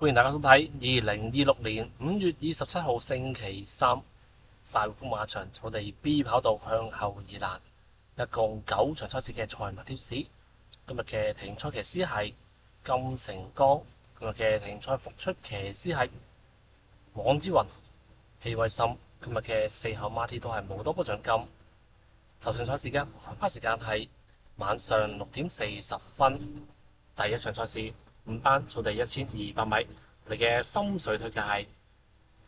歡迎大家收睇2026年5月27號星期三快活馬場草地 B 跑道向後二欄，一共9場賽事嘅賽馬貼士。今日嘅停賽騎師係金城江，今日嘅停賽復出騎師係黃之雲、氣威森。今日嘅4口馬 T 都係冇多波獎金。頭場賽事嘅開跑時間係晚上6點40分。第一場賽事5班草地1200米，你嘅心水推介係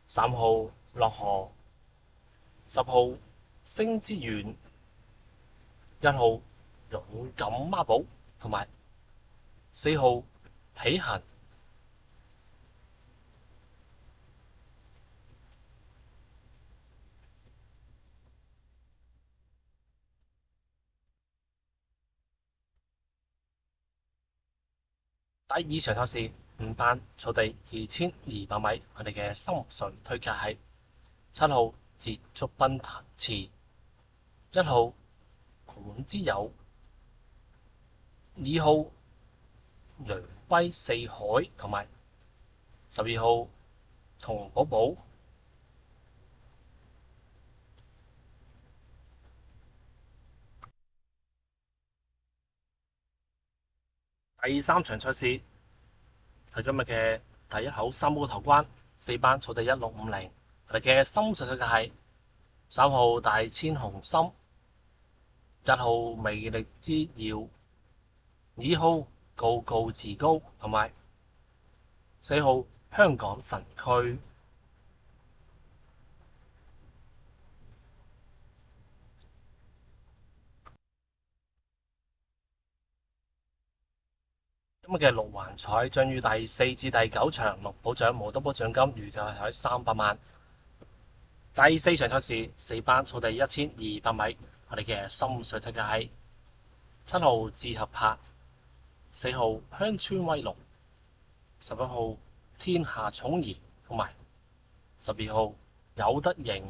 3號落河、10號星之源、1號勇敢孖寶同埋4號喜行。第二場賽事5班草地2200米，我哋嘅心水推介係7號捷足奔馳、1號管之友、2號揚威四海同埋12號童寶寶。第三場賽事係今日嘅第一口三寶頭關，4班草地1650，我哋嘅心水推介係3號大千紅心、1號魅力之耀、2號高高自高同埋4號香港神區。今日嘅六環彩將於第4至第9場6保獎無多波獎金，預計係300萬。第四場賽事4班草地1200米，我哋嘅心水推介係7號志合拍、4號鄉村威龍、11號天下寵兒同埋12號有得贏。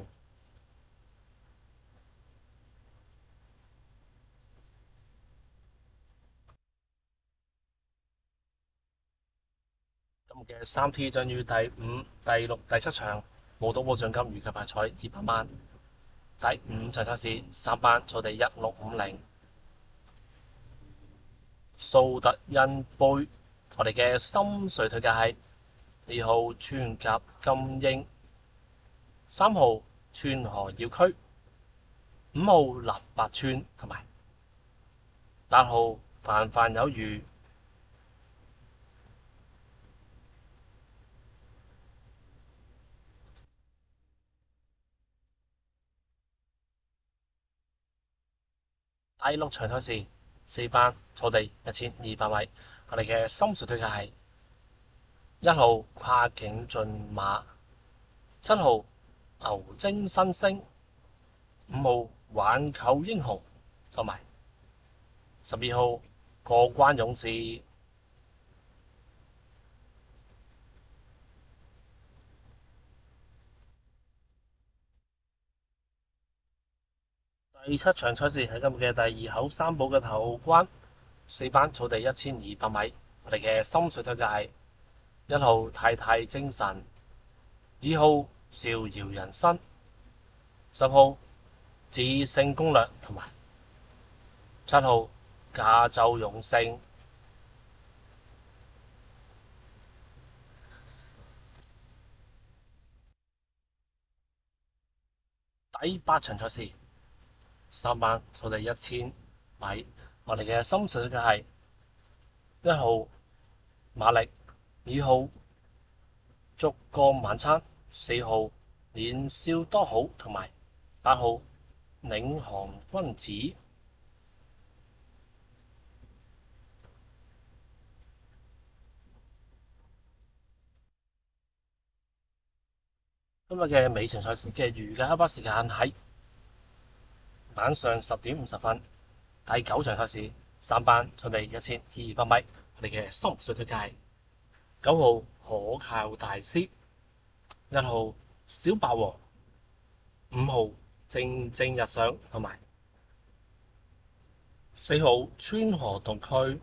今日嘅3T 將於第5、第6、第7場冇多波獎金，預計派彩200萬。第5場賽事3班草地1650，蘇特恩杯，我哋嘅心水推介係2號穿甲金鷹、3號川河耀區、5號立百川同埋8號泛泛有餘。第6場賽事4班草地1200米，我哋嘅心水推介係1號跨境駿馬、7號牛精新星、5號挽救英雄同埋12號過關勇士。第7場賽事係今日嘅第2口三寶嘅頭關，4班草地1200米，我哋嘅心水推介係1號太太精神、2號逍遙人生、10號智勝攻略同埋7號加州勇勝。第8場賽事3班草地1000米，我哋嘅心水推介係1號馬力、2號燭光晚餐、4號年少多好同埋8號領航君子。今日嘅尾場賽事嘅預計開跑時間喺晚上10點50分。第9場賽事3班草地1200米，我哋嘅心水推介係9號可靠大師、1號小霸王、5號正正日上同埋4號川河洞區。